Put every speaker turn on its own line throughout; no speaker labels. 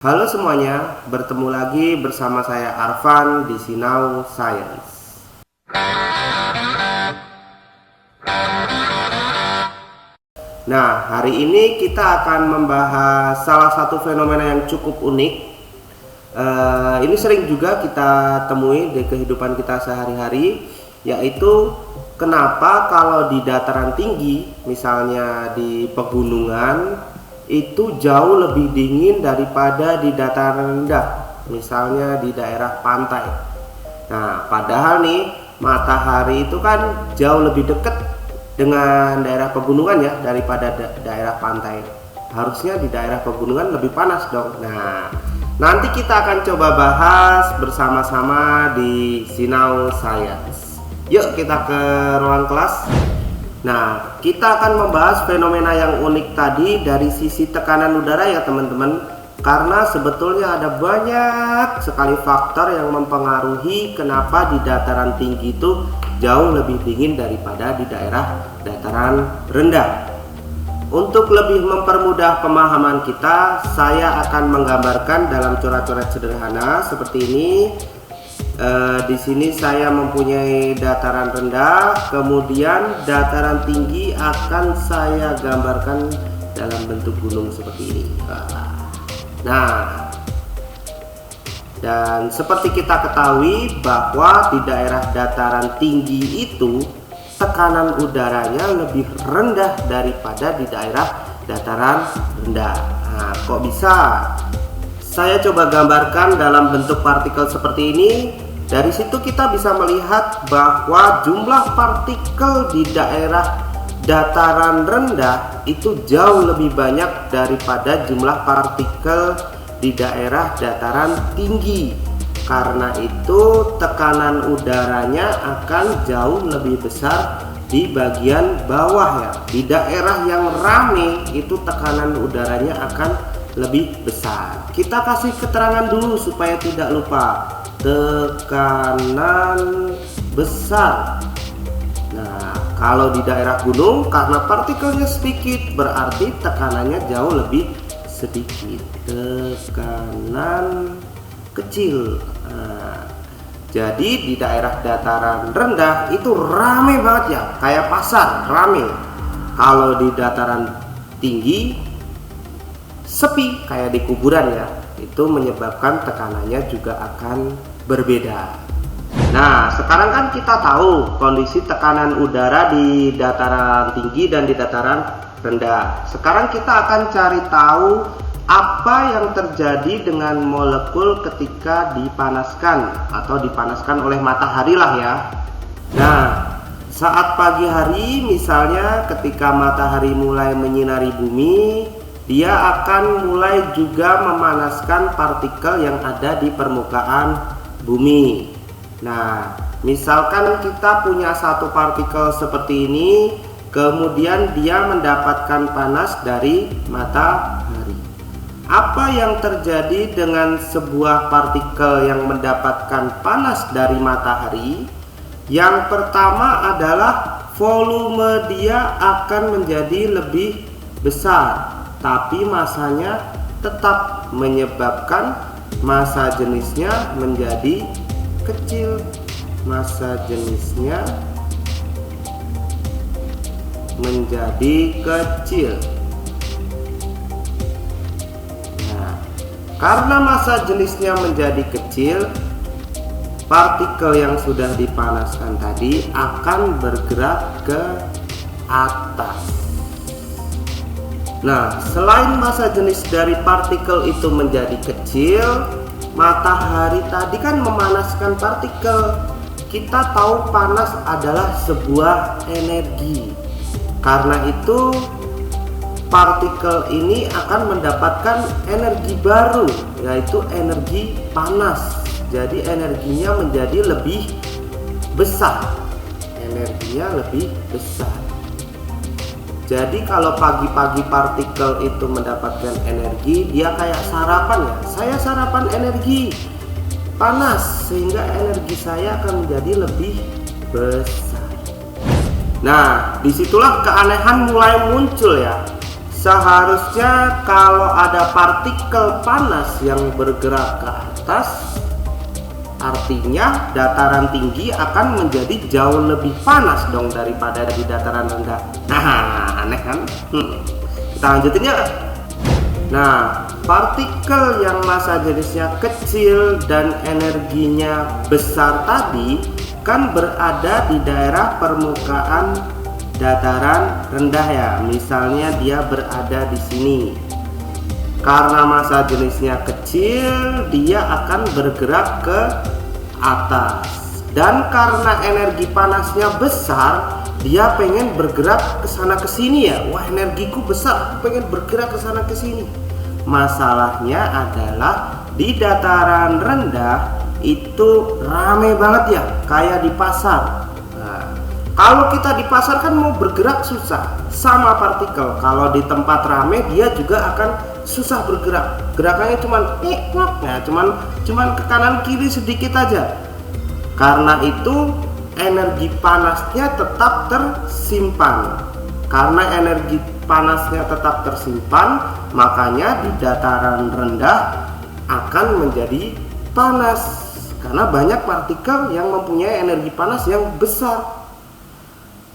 Halo semuanya, bertemu lagi bersama saya Arfan di Sinau Science. Nah, hari ini kita akan membahas salah satu fenomena yang cukup unik. Ini sering juga kita temui di kehidupan kita sehari-hari, yaitu kenapa kalau di dataran tinggi, misalnya di pegunungan, itu jauh lebih dingin daripada di dataran rendah, misalnya di daerah pantai. Nah, padahal nih matahari itu kan jauh lebih dekat dengan daerah pegunungan ya daripada daerah pantai. Harusnya di daerah pegunungan lebih panas dong. Nah, nanti kita akan coba bahas bersama-sama di Sinau Science. Yuk kita ke ruang kelas. Nah, kita akan membahas fenomena yang unik tadi dari sisi tekanan udara ya teman-teman. Karena sebetulnya ada banyak sekali faktor yang mempengaruhi kenapa di dataran tinggi itu jauh lebih dingin daripada di daerah dataran rendah. Untuk lebih mempermudah pemahaman kita, saya akan menggambarkan dalam coret-coret sederhana seperti ini. Di sini saya mempunyai dataran rendah, kemudian dataran tinggi akan saya gambarkan dalam bentuk gunung seperti ini. Nah, dan seperti kita ketahui bahwa di daerah dataran tinggi itu tekanan udaranya lebih rendah daripada di daerah dataran rendah. Nah, kok bisa? Saya coba gambarkan dalam bentuk partikel seperti ini. Dari situ kita bisa melihat bahwa jumlah partikel di daerah dataran rendah itu jauh lebih banyak daripada jumlah partikel di daerah dataran tinggi. Karena itu tekanan udaranya akan jauh lebih besar di bagian bawah ya. Di daerah yang rame itu tekanan udaranya akan lebih besar. Kita kasih keterangan dulu supaya tidak lupa. Tekanan besar. Nah, kalau di daerah gunung karena partikelnya sedikit berarti tekanannya jauh lebih sedikit. Tekanan kecil. Nah, jadi di daerah dataran rendah itu rame banget ya, kayak pasar rame. Kalau di dataran tinggi sepi kayak di kuburan ya. Itu menyebabkan tekanannya juga akan berbeda. Nah, sekarang kan kita tahu kondisi tekanan udara di dataran tinggi dan di dataran rendah. Sekarang kita akan cari tahu apa yang terjadi dengan molekul ketika dipanaskan atau dipanaskan oleh matahari lah ya. Nah, saat pagi hari misalnya ketika matahari mulai menyinari bumi, dia akan mulai juga memanaskan partikel yang ada di permukaan bumi. Nah, misalkan kita punya satu partikel seperti ini, kemudian dia mendapatkan panas dari matahari. Apa yang terjadi dengan sebuah partikel yang mendapatkan panas dari matahari? Yang pertama adalah volume dia akan menjadi lebih besar, tapi masanya tetap menyebabkan massa jenisnya menjadi kecil. Massa jenisnya menjadi kecil. Nah, karena massa jenisnya menjadi kecil, partikel yang sudah dipanaskan tadi akan bergerak ke atas. Nah, selain massa jenis dari partikel itu menjadi kecil, matahari tadi kan memanaskan partikel. Kita tahu panas adalah sebuah energi. Karena itu partikel ini akan mendapatkan energi baru, yaitu energi panas. Jadi energinya menjadi lebih besar. Energinya lebih besar. Jadi kalau pagi-pagi partikel itu mendapatkan energi, dia kayak sarapan ya. Saya sarapan energi panas sehingga energi saya akan menjadi lebih besar. Nah, disitulah keanehan mulai muncul ya. seharusnya kalau ada partikel panas yang bergerak ke atas, artinya dataran tinggi akan menjadi jauh lebih panas dong daripada di dataran rendah. Nah, aneh kan? Kita lanjutin ya. Nah, partikel yang massa jenisnya kecil dan energinya besar tadi kan berada di daerah permukaan dataran rendah ya. Misalnya dia berada di sini. Karena massa jenisnya kecil, dia akan bergerak ke atas. Dan karena energi panasnya besar, dia pengen bergerak ke sana ke sini ya. Wah, energiku besar, aku pengen bergerak ke sana ke sini. Masalahnya adalah di dataran rendah itu rame banget ya, kayak di pasar. Nah, kalau kita di pasar kan mau bergerak susah. Sama partikel, kalau di tempat rame dia juga akan susah bergerak. Gerakannya cuman ya, cuman ke kanan kiri sedikit aja. Karena itu energi panasnya tetap tersimpan. Karena energi panasnya tetap tersimpan, makanya di dataran rendah akan menjadi panas. Karena banyak partikel yang mempunyai energi panas yang besar.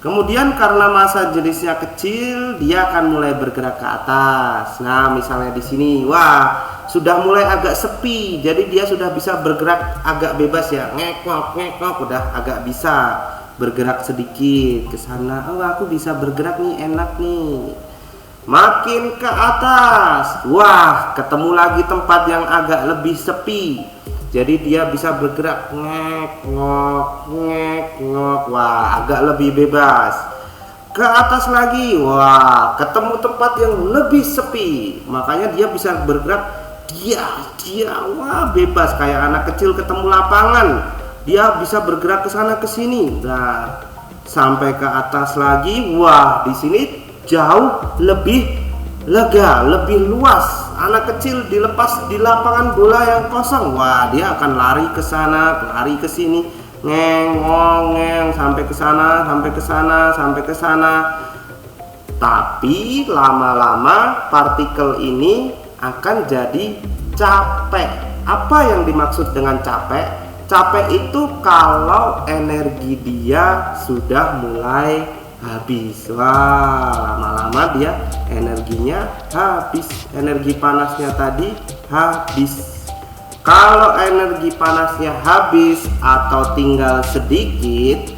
Kemudian karena massa jenisnya kecil, dia akan mulai bergerak ke atas. Nah, misalnya di sini, wah, sudah mulai agak sepi, jadi dia sudah bisa bergerak agak bebas ya. Ngekok, udah agak bisa bergerak sedikit ke sana. Oh, aku bisa bergerak nih, enak nih. Makin ke atas, wah, ketemu lagi tempat yang agak lebih sepi. Jadi dia bisa bergerak ngek-ngok, wah, agak lebih bebas. Ke atas lagi, wah, ketemu tempat yang lebih sepi. Makanya dia bisa bergerak wah, bebas kayak anak kecil ketemu lapangan. Dia bisa bergerak ke sana ke sini. Nah, sampai ke atas lagi, wah, di sini jauh lebih lega, lebih luas. Anak kecil dilepas di lapangan bola yang kosong, wah, dia akan lari ke sana, lari ke sini, ngeng sampai ke sana, sampai ke sana. Tapi lama-lama partikel ini akan jadi capek. Apa yang dimaksud dengan capek? Capek itu kalau energi dia sudah mulai habis. Wah, lama-lama dia energinya habis, energi panasnya tadi habis. Kalau energi panasnya habis atau tinggal sedikit,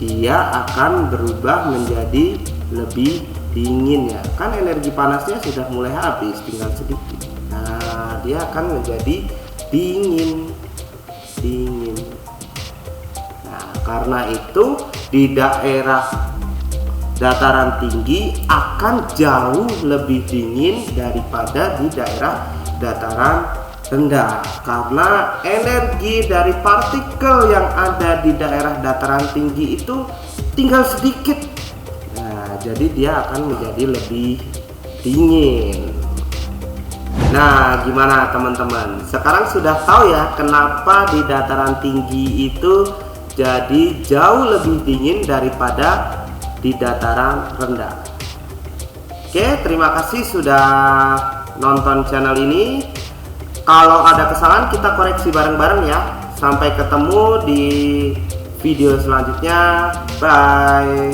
dia akan berubah menjadi lebih dingin ya. Kan energi panasnya sudah mulai habis, tinggal sedikit. Nah, dia akan menjadi dingin. Nah, karena itu di daerah dataran tinggi akan jauh lebih dingin daripada di daerah dataran rendah, karena energi dari partikel yang ada di daerah dataran tinggi itu tinggal sedikit. Nah, jadi dia akan menjadi lebih dingin. Nah, gimana teman-teman? Sekarang sudah tahu ya kenapa di dataran tinggi itu jadi jauh lebih dingin daripada di dataran rendah. Oke, terima kasih sudah nonton channel ini. Kalau ada kesalahan kita koreksi bareng-bareng ya. Sampai ketemu di video selanjutnya. Bye.